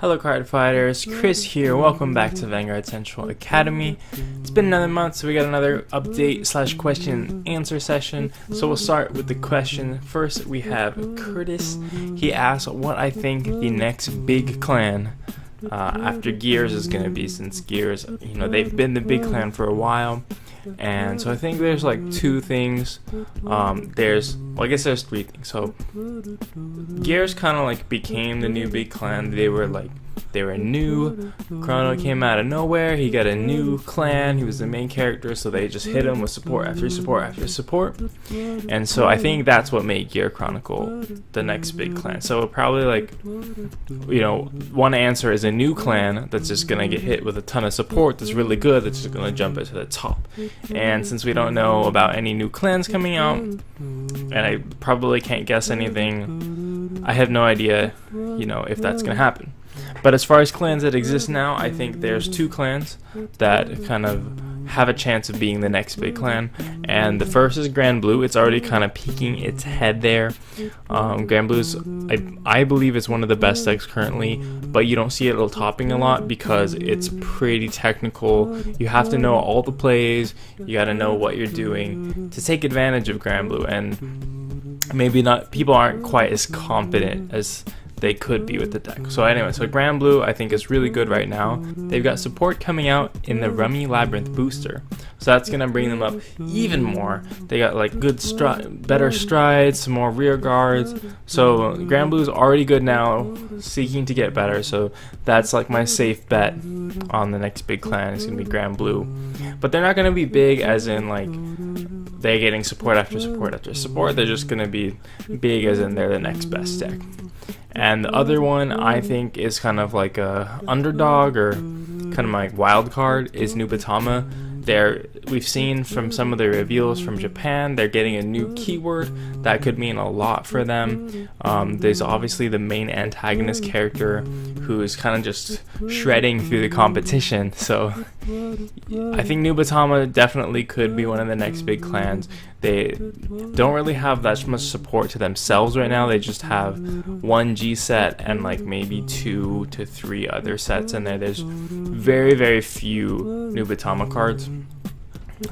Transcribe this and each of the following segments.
Hello card fighters, Chris here, welcome back to Vanguard Central Academy. It's been another month, so we got another update / question and answer session. So we'll start with the question. First we have Curtis. He asks what I think the next big clan after Gears is going to be, since Gears, they've been the big clan for a while. And so I think there's like two things. I guess there's three things. So Gears kind of like became the new big clan. They were new. Chrono came out of nowhere. He got a new clan. He was the main character, so they just hit him with support after support after support. And so I think that's what made Gear Chronicle the next big clan. So probably one answer is a new clan that's just gonna get hit with a ton of support that's really good, that's just gonna jump it to the top. And since we don't know about any new clans coming out, and I probably can't guess anything, I have no idea, if that's gonna happen. But as far as clans that exist now, I think there's two clans that kind of have a chance of being the next big clan. And the first is Grand Blue. It's already kind of peeking its head there. Grand Blue's, I believe it's one of the best decks currently, but you don't see it topping a lot because it's pretty technical. You have to know all the plays. You got to know what you're doing to take advantage of Grand Blue. And maybe not, people aren't quite as confident as they could be with the deck. So anyway, Grand Blue I think is really good right now. They've got support coming out in the Rummy Labyrinth booster, so that's gonna bring them up even more. They got like better strides, some more rear guards. So Grand Blue's already good now, seeking to get better. So that's like my safe bet on the next big clan. It's gonna be Grand Blue, but they're not gonna be big as in like they're getting support after support after support. They're just gonna be big as in they're the next best deck. And the other one I think is kind of like a underdog or kind of my wild card is Nubatama. We've seen from some of the reveals from Japan, they're getting a new keyword that could mean a lot for them. There's obviously the main antagonist character who is kind of just shredding through the competition. So I think Nubatama definitely could be one of the next big clans. They don't really have that much support to themselves right now. They just have one G set and like maybe 2 to 3 other sets in there. There's very, very few Nubatama cards.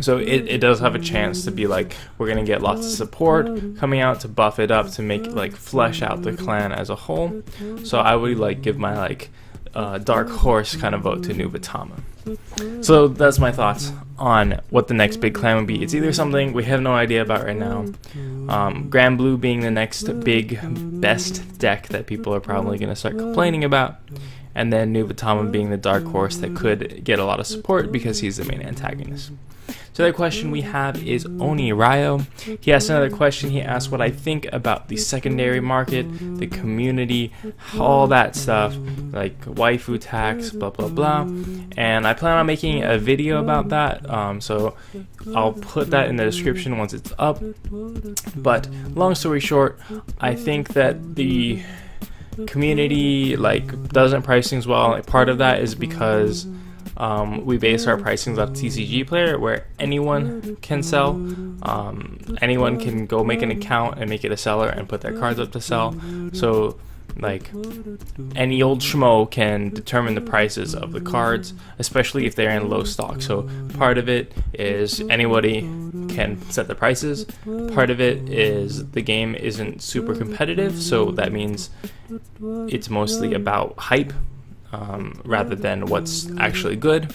So it does have a chance to be like, we're going to get lots of support coming out to buff it up, to make like flesh out the clan as a whole. So I would give my dark horse kind of vote to Nubatama. So that's my thoughts on what the next big clan would be. It's either something we have no idea about right now, Grand Blue being the next big best deck that people are probably going to start complaining about, and then Nubatama being the dark horse that could get a lot of support because he's the main antagonist. So the other question we have is Oni Ryo. He asked another question. He asked what I think about the secondary market, the community, all that stuff, like waifu tax, blah blah blah. And I plan on making a video about that, so I'll put that in the description once it's up. But long story short, I think that the community doesn't price things well. Part of that is because we base our pricings off TCG Player, where anyone can sell. Anyone can go make an account and make it a seller and put their cards up to sell. So any old schmo can determine the prices of the cards, especially if they're in low stock. So part of it is anybody can set the prices. Part of it is the game isn't super competitive, so that means it's mostly about hype rather than what's actually good.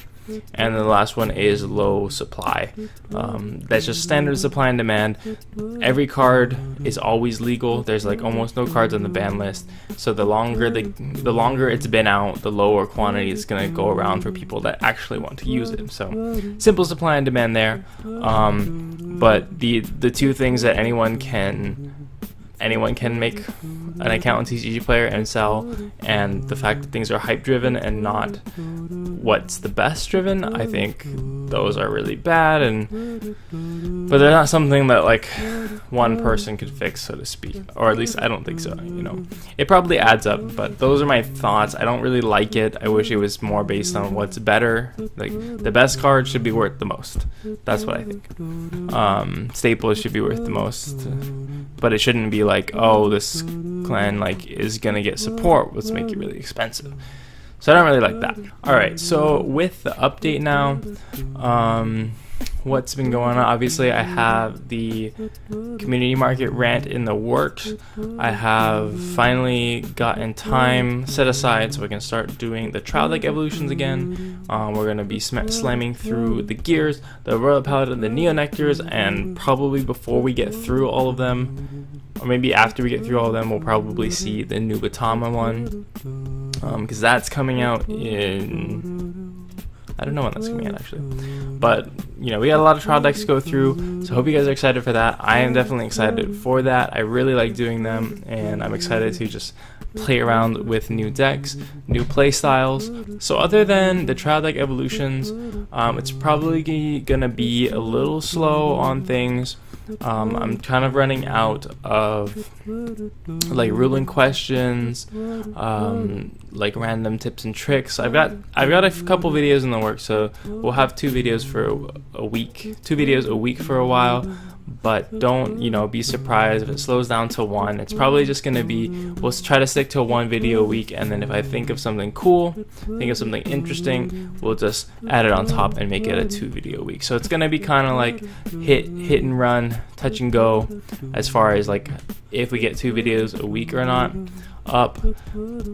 And the last one is low supply. That's just standard supply and demand. Every card is always legal. There's almost no cards on the ban list. So the longer it's been out, the lower quantity is going to go around for people that actually want to use it. So simple supply and demand there. But the two things that anyone can make an account on TCG Player and sell, and the fact that things are hype driven and not what's the best driven, I think those are really bad, but they're not something that one person could fix, so to speak, or at least I don't think so. It probably adds up, but those are my thoughts. I don't really like it. I wish it was more based on what's better. The best card should be worth the most. That's what I think. Staples should be worth the most. but it shouldn't be like, oh, this clan like is gonna get support, let's make it really expensive. So I don't really like that. Alright, so with the update now, what's been going on? Obviously, I have the community market rant in the works. I have finally gotten time set aside so we can start doing the trial deck evolutions again. We're going to be slamming through the gears, the Royal Paladin, the Neo Nectars, and probably before we get through all of them, or maybe after we get through all of them, we'll probably see the new Batama one, because that's coming out in... I don't know when that's coming out actually, but you know, we got a lot of trial decks to go through, so I hope you guys are excited for that. I am definitely excited for that. I really like doing them, and I'm excited to just play around with new decks, new play styles. So other than the trial deck evolutions, it's probably gonna be a little slow on things. I'm kind of running out of like ruling questions, like random tips and tricks. I've got a couple videos in the works, so we'll have 2 videos for a week, 2 videos a week for a while. But don't, you know, be surprised if it slows down to 1. It's probably just gonna be, we'll try to stick to 1 video a week, and then if I think of something cool, think of something interesting, we'll just add it on top and make it a 2 video a week. So it's gonna be kind of like hit and run, touch and go, as far as like if we get 2 videos a week or not up.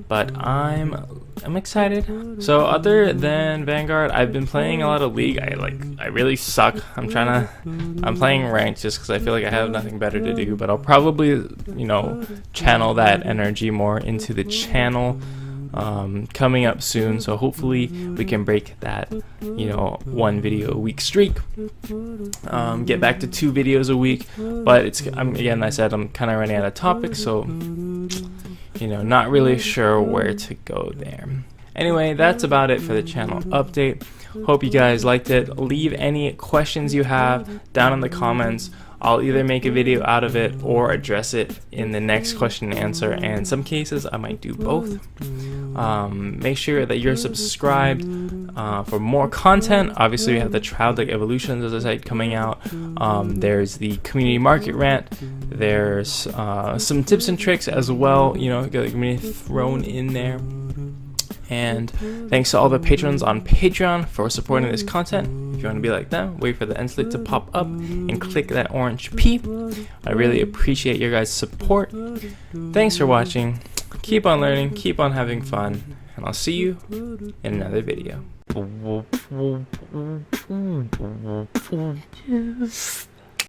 But I'm excited. So other than Vanguard, I've been playing a lot of League. I really suck. I'm playing ranked just because I feel like I have nothing better to do, but I'll probably, you know, channel that energy more into the channel coming up soon. So hopefully we can break that, you know, 1 video a week streak, get back to 2 videos a week. But it's, again, I said I'm kind of running out of topics, so you know, not really sure where to go there. Anyway, that's about it for the channel update. Hope you guys liked it. Leave any questions you have down in the comments. I'll either make a video out of it or address it in the next question and answer, and in some cases I might do both. Make sure that you're subscribed for more content. Obviously we have the trial deck evolutions, as I said, coming out. There's the community market rant. There's some tips and tricks as well, you know, going to be thrown in there. And thanks to all the patrons on Patreon for supporting this content. If you want to be like them, wait for the end slate to pop up and click that orange P. I really appreciate your guys' support. Thanks for watching. Keep on learning, keep on having fun, and I'll see you in another video.